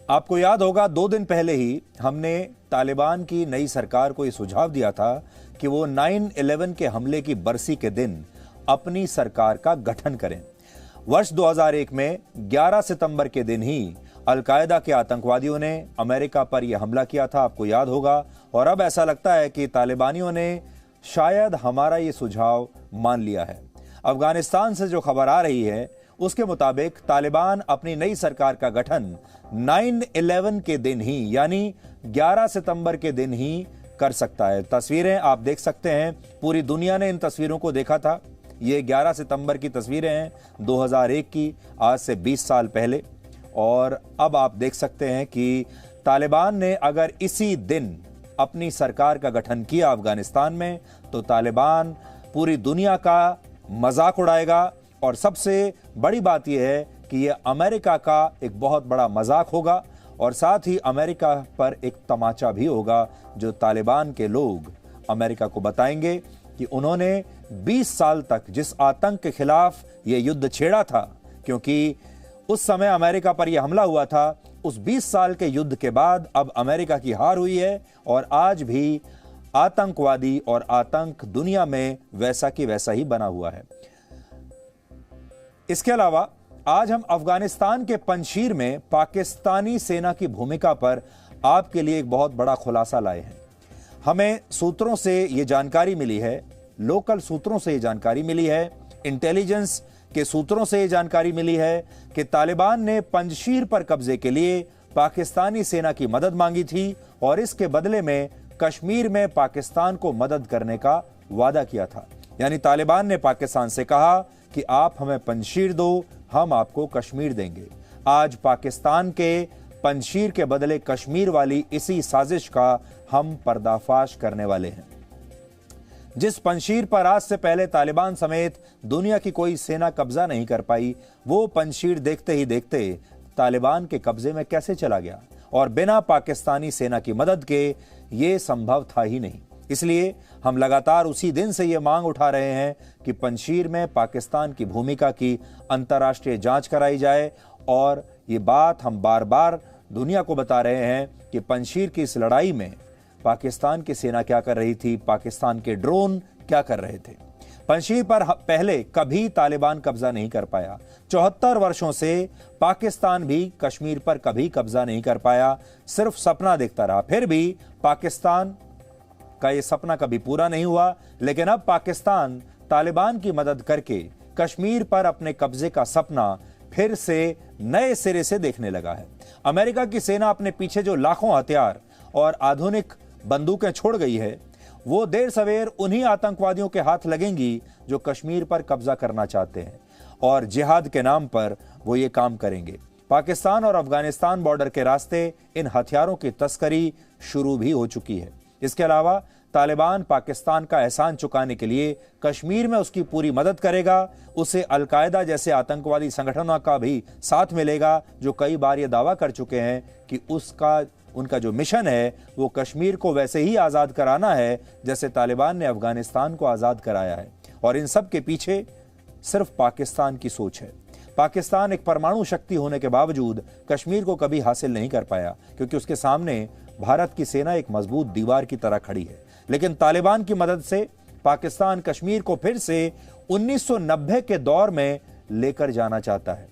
आपको याद होगा 2 दिन पहले ही हमने तालिबान की नई सरकार को यह सुझाव दिया था कि वो 9/11 के हमले की बरसी के दिन अपनी सरकार का गठन करें। वर्ष 2001 में 11 सितंबर के दिन ही अल-कायदा के आतंकवादियों ने अमेरिका पर यह हमला किया था, आपको याद होगा। और अब ऐसा लगता है कि तालिबानियों ने शायद हमारा ये सुझाव मान लिया है। अफगानिस्तान से जो खबर आ रही है उसके मुताबिक तालिबान अपनी नई सरकार का गठन 9/11 के दिन ही यानी 11 सितंबर के दिन ही कर सकता है। तस्वीरें आप देख सकते हैं, पूरी दुनिया ने इन तस्वीरों को देखा था। ये 11 सितंबर की तस्वीरें हैं 2001 की, आज से 20 साल पहले। और अब आप देख सकते हैं कि तालिबान ने अगर इसी दिन अपनी सरकार का गठन किया अफगानिस्तान में, तो तालिबान पूरी दुनिया का मजाक उड़ाएगा। और सबसे बड़ी बात यह है कि यह अमेरिका का एक बहुत बड़ा मजाक होगा और साथ ही अमेरिका पर एक तमाचा भी होगा, जो तालिबान के लोग अमेरिका को बताएंगे कि उन्होंने 20 साल तक जिस आतंक के खिलाफ यह युद्ध छेड़ा था, क्योंकि उस समय अमेरिका पर यह हमला हुआ था, उस 20 साल के युद्ध के बाद अब अमेरिका की हार हुई है और आज भी आतंकवादी और आतंक दुनिया में वैसा की वैसा ही बना हुआ है। इसके अलावा आज हम अफगानिस्तान के पंजशीर में पाकिस्तानी सेना की भूमिका पर आपके लिए एक बहुत बड़ा खुलासा लाए हैं। हमें सूत्रों से यह जानकारी मिली है, लोकल सूत्रों से यह जानकारी मिली है, इंटेलिजेंस के सूत्रों से यह जानकारी मिली है कि तालिबान ने पंजशीर पर कब्जे के लिए पाकिस्तानी सेना की मदद मांगी थी और इसके बदले में कश्मीर में पाकिस्तान को मदद करने का वादा किया था। यानी तालिबान ने पाकिस्तान से कहा कि आप हमें पंजशीर दो, हम आपको कश्मीर देंगे। आज पाकिस्तान के पंजशीर के बदले कश्मीर वाली इसी साजिश का हम पर्दाफाश करने वाले हैं। जिस पंजशीर पर आज से पहले तालिबान समेत दुनिया की कोई सेना कब्जा नहीं कर पाई, वो पंजशीर देखते ही देखते तालिबान के कब्जे में कैसे चला गया और बिना पाकिस्तानी सेना की मदद के ये संभव था ही नहीं। इसलिए हम लगातार उसी दिन से ये मांग उठा रहे हैं कि पंजशीर में पाकिस्तान की भूमिका की अंतर्राष्ट्रीय जांच कराई जाए। और ये बात हम बार बार दुनिया को बता रहे हैं कि पंजशीर की इस लड़ाई में पाकिस्तान की सेना क्या कर रही थी, पाकिस्तान के ड्रोन क्या कर रहे थे। पंजशीर पर पहले कभी तालिबान कब्जा नहीं कर पाया। 74 वर्षों से पाकिस्तान भी कश्मीर पर कभी कब्जा नहीं कर पाया, सिर्फ सपना देखता रहा। फिर भी पाकिस्तान का यह सपना कभी पूरा नहीं हुआ। लेकिन अब पाकिस्तान तालिबान की मदद करके कश्मीर पर अपने कब्जे का सपना फिर से नए सिरे से देखने लगा है। अमेरिका की सेना अपने पीछे जो लाखों हथियार और आधुनिक बंदूकें छोड़ गई है, वो देर सवेर उन्हीं आतंकवादियों के हाथ लगेंगी जो कश्मीर पर कब्जा करना चाहते हैं और जिहाद के नाम पर वो ये काम करेंगे। पाकिस्तान और अफगानिस्तान बॉर्डर के रास्ते इन हथियारों की तस्करी शुरू भी हो चुकी है। इसके अलावा तालिबान पाकिस्तान का एहसान चुकाने के लिए कश्मीर में उसकी पूरी मदद करेगा। उसे अल-कायदा जैसे आतंकवादी संगठनों का भी साथ मिलेगा, जो कई बार ये दावा कर चुके हैं कि उनका जो मिशन है वो कश्मीर को वैसे ही आज़ाद कराना है जैसे तालिबान ने अफगानिस्तान को आज़ाद कराया है। और इन सब के पीछे सिर्फ पाकिस्तान की सोच है। पाकिस्तान एक परमाणु शक्ति होने के बावजूद कश्मीर को कभी हासिल नहीं कर पाया, क्योंकि उसके सामने भारत की सेना एक मजबूत दीवार की तरह खड़ी है। लेकिन तालिबान की मदद से पाकिस्तान कश्मीर को फिर से 1990 के दौर में लेकर जाना चाहता है।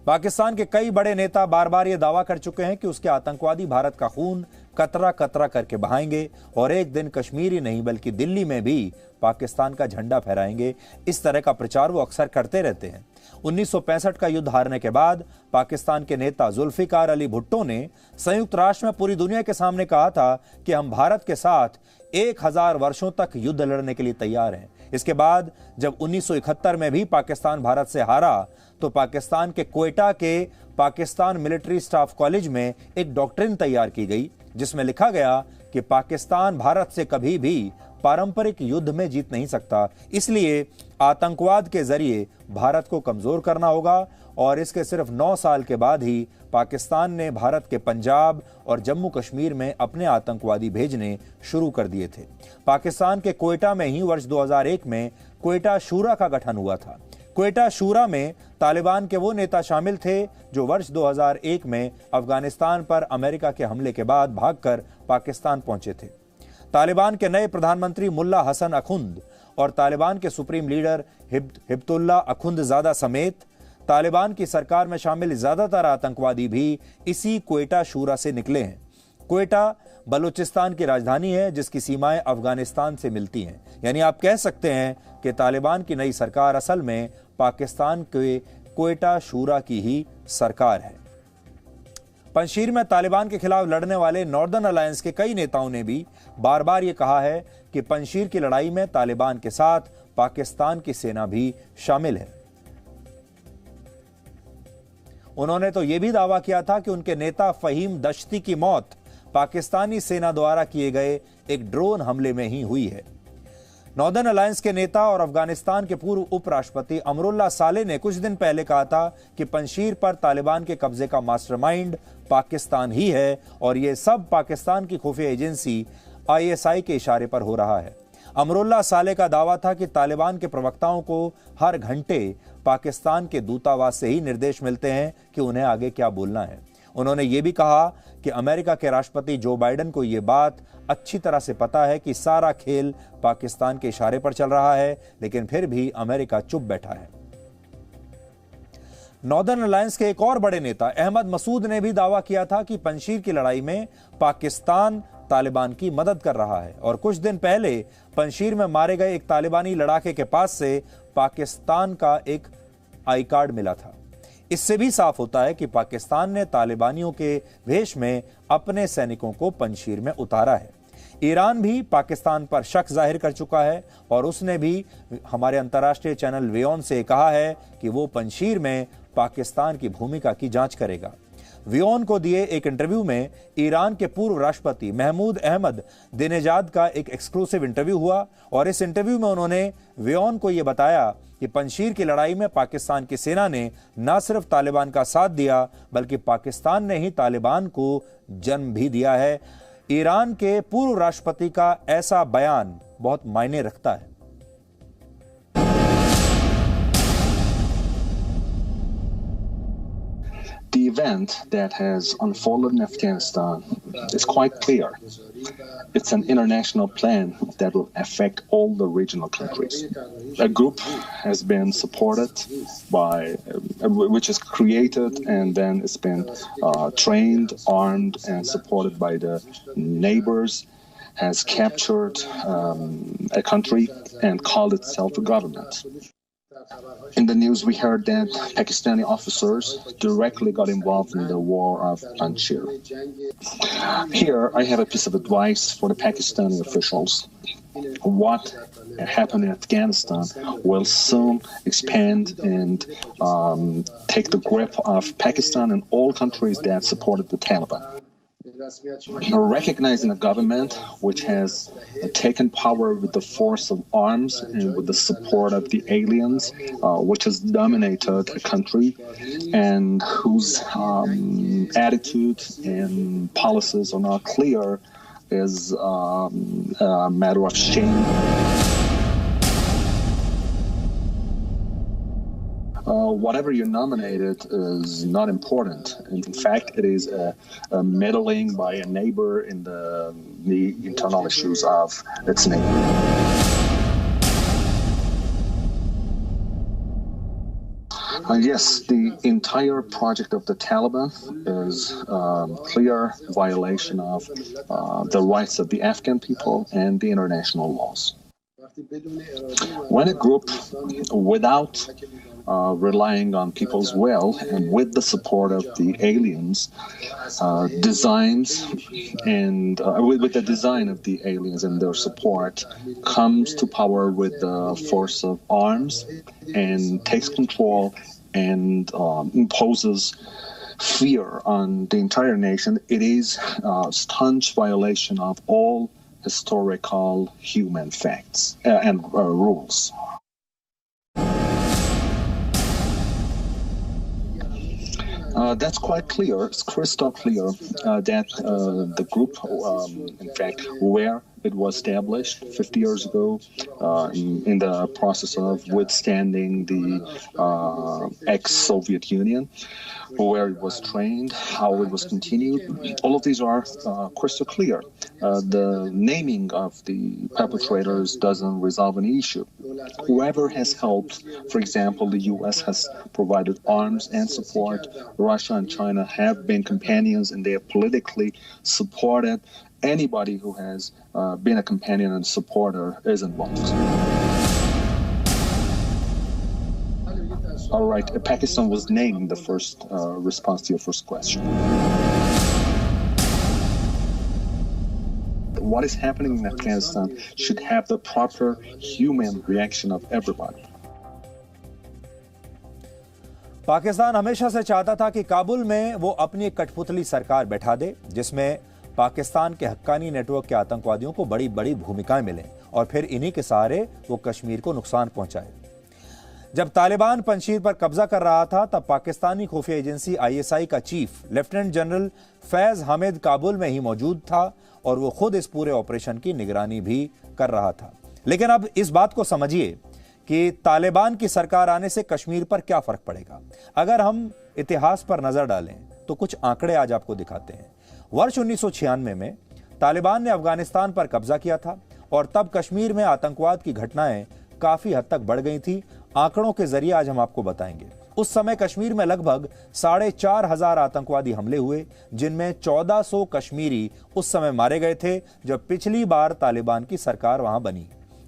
पाकिस्तान के कई बड़े नेता बार बार यह दावा कर चुके हैं कि उसके आतंकवादी भारत का खून कतरा कतरा करके बहाएंगे और एक दिन कश्मीर ही नहीं बल्कि दिल्ली में भी पाकिस्तान का झंडा फहराएंगे। इस तरह का प्रचार वो अक्सर करते रहते हैं। 1965 का युद्ध हारने के बाद पाकिस्तान के नेता जुल्फिकार अली भुट्टो ने संयुक्त राष्ट्र में पूरी दुनिया के सामने कहा था कि हम भारत के साथ 1000 वर्षों तक युद्ध लड़ने के लिए तैयार हैं। इसके बाद जब 1971 में भी पाकिस्तान भारत से हारा, तो पाकिस्तान के क्वेटा के पाकिस्तान मिलिट्री स्टाफ कॉलेज में एक डॉक्ट्रिन तैयार की गई, जिसमें लिखा गया कि पाकिस्तान भारत से कभी भी पारंपरिक युद्ध में जीत नहीं सकता, इसलिए आतंकवाद के जरिए भारत को कमजोर करना होगा। और इसके सिर्फ 9 साल के बाद ही पाकिस्तान ने भारत के पंजाब और जम्मू कश्मीर में अपने आतंकवादी भेजने शुरू कर दिए थे। पाकिस्तान के क्वेटा में ही वर्ष 2001 में क्वेटा शूरा का गठन हुआ था। क्वेटा शूरा में तालिबान के वो नेता शामिल थे जो वर्ष 2001 में अफगानिस्तान पर अमेरिका के हमले के बाद भागकर पाकिस्तान पहुंचे थे। तालिबान के नए प्रधानमंत्री मुल्ला हसन अखुंद और तालिबान के सुप्रीम लीडर हिब्तुल्लाह अखुंदजादा समेत तालिबान की सरकार में शामिल ज्यादातर आतंकवादी भी इसी क्वेटा शूरा से निकले हैं। क्वेटा बलूचिस्तान की राजधानी है जिसकी सीमाएं अफगानिस्तान से मिलती हैं। यानी आप कह सकते हैं कि तालिबान की नई सरकार असल में पाकिस्तान के क्वेटा शूरा की ही सरकार है। पंजशीर में तालिबान के खिलाफ लड़ने वाले नॉर्दर्न अलायंस के कई नेताओं ने भी बार बार यह कहा है कि पंजशीर की लड़ाई में तालिबान के साथ पाकिस्तान की सेना भी शामिल है। उन्होंने तो यह भी दावा किया था कि उनके नेता फहीम दश्ती की मौत पाकिस्तानी सेना द्वारा किए गए एक ड्रोन हमले में ही हुई है। नॉर्दर्न अलायंस के नेता और अफगानिस्तान के पूर्व उपराष्ट्रपति अमरुल्लाह साले ने कुछ दिन पहले कहा था कि पंजशीर पर तालिबान के कब्जे का मास्टरमाइंड पाकिस्तान ही है और यह सब पाकिस्तान की खुफिया एजेंसी ISI के इशारे पर हो रहा है। अमरुल्लाह साले का दावा था कि तालिबान के प्रवक्ताओं को हर घंटे पाकिस्तान के दूतावास से ही निर्देश मिलते हैं कि उन्हें आगे क्या बोलना है। उन्होंने ये भी कहा कि अमेरिका के राष्ट्रपति जो बाइडेन को यह बात अच्छी तरह से पता है कि सारा खेल पाकिस्तान के इशारे पर चल रहा है, लेकिन फिर भी अमेरिका चुप बैठा है। नॉर्दर्न अलायंस के एक और बड़े नेता अहमद मसूद ने भी दावा किया था कि पंजशीर की लड़ाई में पाकिस्तान तालिबान की मदद कर रहा है और कुछ दिन पहले पंजशीर में मारे गए एक तालिबानी लड़ाके के पास से पाकिस्तान का एक आई कार्ड मिला था। इससे भी साफ होता है कि पाकिस्तान ने तालिबानियों के वेश में अपने सैनिकों को पंजशीर में उतारा है। ईरान भी पाकिस्तान पर शक जाहिर कर चुका है और उसने भी हमारे अंतर्राष्ट्रीय चैनल वियोन से कहा है कि वो पंजशीर में पाकिस्तान की भूमिका की जांच करेगा। वियोन को दिए एक इंटरव्यू में ईरान के पूर्व राष्ट्रपति महमूद अहमद दिनेजाद का एक एक्सक्लूसिव इंटरव्यू हुआ और इस इंटरव्यू में उन्होंने वियोन को यह बताया कि पंजशीर की लड़ाई में पाकिस्तान की सेना ने न सिर्फ तालिबान का साथ दिया बल्कि पाकिस्तान ने ही तालिबान को जन्म भी दिया है। ईरान के पूर्व राष्ट्रपति का ऐसा बयान बहुत मायने रखता है। The event that has unfolded in Afghanistan is quite clear. It's an international plan that will affect all the regional countries. A group has been supported by, which is created and then it's been trained, armed, and supported by the neighbors, has captured a country and called itself a government. In the news, we heard that Pakistani officers directly got involved in the war of Panjshir. Here, I have a piece of advice for the Pakistani officials. What happened in Afghanistan will soon expand and take the grip of Pakistan and all countries that supported the Taliban. Recognizing a government which has taken power with the force of arms and with the support of the aliens, which has dominated a country and whose attitude and policies are not clear is a matter of shame. Whatever you nominated is not important. In fact, it is a meddling by a neighbor in the internal issues of its neighbor. Yes, the entire project of the Taliban is a clear violation of the rights of the Afghan people and the international laws. When a group, without relying on people's will and with the support of the aliens, designs and with the design of the aliens and their support, comes to power with the force of arms and takes control and imposes fear on the entire nation, it is a staunch violation of all historical human facts and rules. That's quite clear. It's crystal clear that the group, in fact, were it was established 50 years ago in the process of withstanding the ex-Soviet Union, where it was trained, how it was continued. All of these are crystal clear. The naming of the perpetrators doesn't resolve any issue. Whoever has helped, for example, the U.S. has provided arms and support. Russia and China have been companions, and they have politically supported. Anybody who has been a companion and supporter is involved. All right, Pakistan was named the first response to your first question. What is happening in Afghanistan should have the proper human reaction of everybody. Pakistan हमेशा से चाहता था कि काबुल में वो अपनी एक कठपुतली सरकार बैठा दे जिसमें पाकिस्तान के हक्कानी नेटवर्क के आतंकवादियों को बड़ी बड़ी भूमिकाएं मिलें और फिर इन्हीं के सहारे वो कश्मीर को नुकसान पहुंचाए। जब तालिबान पंजशीर पर कब्जा कर रहा था तब पाकिस्तानी खुफिया एजेंसी ISI का chief lieutenant general Faiz Hamid Kabul में ही मौजूद था और वो खुद इस पूरे ऑपरेशन की निगरानी भी कर रहा था। लेकिन अब इस बात को समझिए कि तालिबान की सरकार आने से कश्मीर पर क्या फर्क पड़ेगा। अगर हम इतिहास पर नजर डालें तो कुछ आंकड़े आज आपको दिखाते हैं। वर्ष 1996 में तालिबान ने अफगानिस्तान पर कब्जा किया था और तब कश्मीर में आतंकवाद की घटनाएं काफी हद तक बढ़ गई थी। आंकड़ों के जरिए आज हम आपको बताएंगे। उस समय कश्मीर में लगभग 4,500 आतंकवादी हमले हुए, जिनमें 1400 कश्मीरी उस समय मारे गए थे जब पिछली बार तालिबान की सरकार वहां बनी।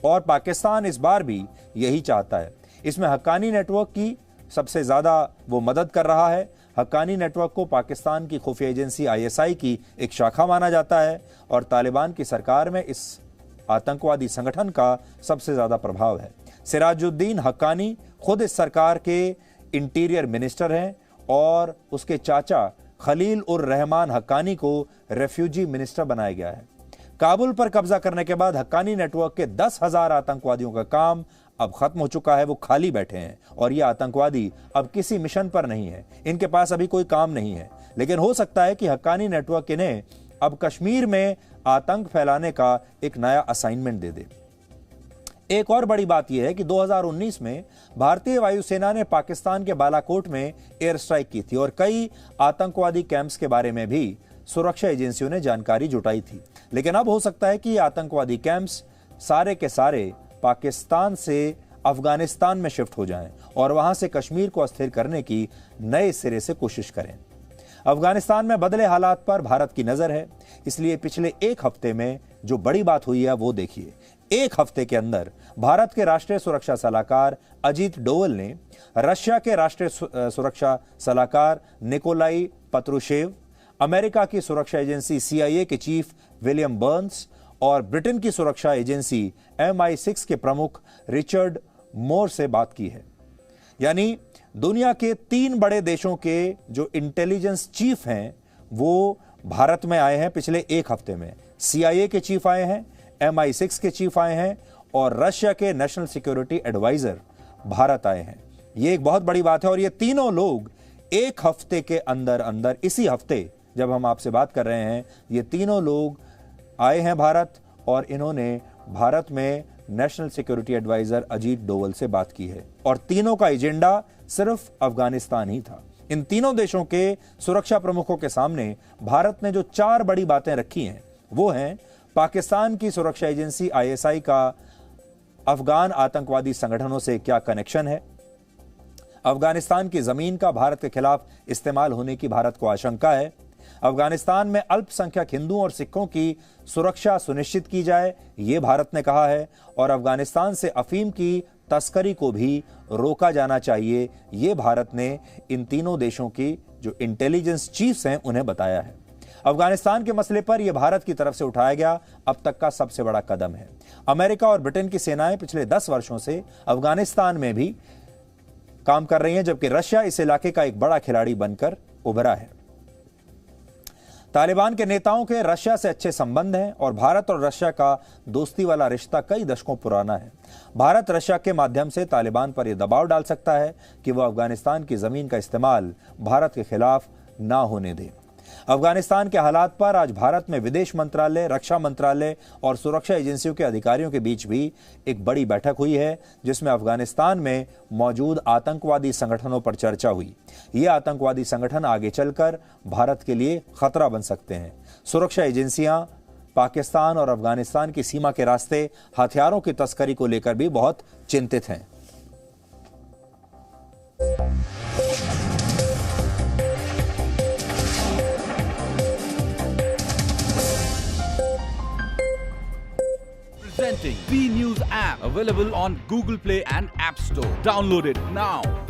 और पाकिस्तान इस बार भी यही चाहता है। इसमें हक्कानी नेटवर्क की सबसे ज्यादा वो मदद कर रहा है। हक्कानी नेटवर्क को पाकिस्तान की खुफिया एजेंसी ISI की एक शाखा माना जाता है और तालिबान की सरकार में इस आतंकवादी संगठन का सबसे ज्यादा प्रभाव है। सिराजुद्दीन हक्कानी खुद इस सरकार के इंटीरियर मिनिस्टर हैं और उसके चाचा खलील उर रहमान हक्कानी को रेफ्यूजी मिनिस्टर बनाया गया है। काबुल पर कब्जा करने के बाद हक्कानी नेटवर्क के 10,000 आतंकवादियों का काम अब खत्म हो चुका है। वो खाली बैठे हैं और ये आतंकवादी अब किसी मिशन पर नहीं है। इनके पास अभी कोई काम नहीं है। लेकिन हो सकता है कि हक्कानी नेटवर्क इन्हें अब कश्मीर में आतंक फैलाने का एक नया असाइनमेंट दे दे। एक और बड़ी बात यह है कि 2019 में भारतीय वायुसेना ने पाकिस्तान के बालाकोट में एयर स्ट्राइक की थी और कई आतंकवादी कैंप्स के बारे में भी सुरक्षा एजेंसियों ने जानकारी जुटाई थी। लेकिन अब हो सकता है कि ये आतंकवादी कैंप्स सारे के सारे पाकिस्तान से अफगानिस्तान में शिफ्ट हो जाएं और वहां से कश्मीर को अस्थिर करने की नए सिरे से कोशिश करें। अफगानिस्तान में बदले हालात पर भारत की नजर है, इसलिए पिछले एक हफ्ते में जो बड़ी बात हुई है वो देखिए। एक हफ्ते के अंदर भारत के राष्ट्रीय सुरक्षा सलाहकार अजीत डोवल ने रशिया के राष्ट्रीय सुरक्षा सलाहकार निकोलाई पत्रुशेव, अमेरिका की सुरक्षा एजेंसी CIA के चीफ विलियम बर्न्स और ब्रिटेन की सुरक्षा एजेंसी MI6 के प्रमुख रिचर्ड मोर से बात की है। यानी दुनिया के 3 बड़े देशों के जो इंटेलिजेंस चीफ हैं वो भारत में आए हैं पिछले एक हफ्ते में। CIA के चीफ आए हैं, MI6 के चीफ आए हैं और रशिया के नेशनल सिक्योरिटी एडवाइजर भारत आए हैं। ये एक बहुत बड़ी बात है और ये तीनों लोग एक हफ्ते के अंदर अंदर, इसी हफ्ते जब हम आपसे बात कर रहे हैं, ये तीनों लोग आए हैं भारत और इन्होंने भारत में national security adviser Ajit Doval से बात की है और तीनों का एजेंडा सिर्फ अफगानिस्तान ही था। इन तीनों देशों के सुरक्षा प्रमुखों के सामने भारत ने जो 4 बड़ी बातें रखी हैं वो हैं पाकिस्तान की सुरक्षा एजेंसी ISI का अफगान आतंकवादी संगठनों से क्या कनेक्शन है, अफगानिस्तान की जमीन का भारत के खिलाफ इस्तेमाल होने की भारत को आशंका है, अफगानिस्तान में अल्पसंख्यक हिंदुओं और सिखों की सुरक्षा सुनिश्चित की जाए, ये भारत ने कहा है, और अफगानिस्तान से अफीम की तस्करी को भी रोका जाना चाहिए, ये भारत ने इन तीनों देशों की जो इंटेलिजेंस चीफ्स हैं उन्हें बताया है। अफगानिस्तान के मसले पर यह भारत की तरफ से उठाया गया अब तक का सबसे बड़ा कदम है। अमेरिका और ब्रिटेन की सेनाएं पिछले 10 वर्षों से अफगानिस्तान में भी काम कर रही हैं, जबकि रशिया इस इलाके का एक बड़ा खिलाड़ी बनकर उभरा है। तालिबान के नेताओं के रशिया से अच्छे संबंध हैं और भारत और रशिया का दोस्ती वाला रिश्ता कई दशकों पुराना है। भारत रशिया के माध्यम से तालिबान पर यह दबाव डाल सकता है कि वह अफगानिस्तान की जमीन का इस्तेमाल भारत के खिलाफ ना होने दे। अफगानिस्तान के हालात पर आज भारत में विदेश मंत्रालय, रक्षा मंत्रालय और सुरक्षा एजेंसियों के अधिकारियों के बीच भी एक बड़ी बैठक हुई है, जिसमें अफगानिस्तान में मौजूद आतंकवादी संगठनों पर चर्चा हुई। ये आतंकवादी संगठन आगे चलकर भारत के लिए खतरा बन सकते हैं। सुरक्षा एजेंसियां पाकिस्तान और अफगानिस्तान की सीमा के रास्ते हथियारों की तस्करी को लेकर भी बहुत चिंतित हैं। Presenting B News app, available on Google Play and App Store. Download it now.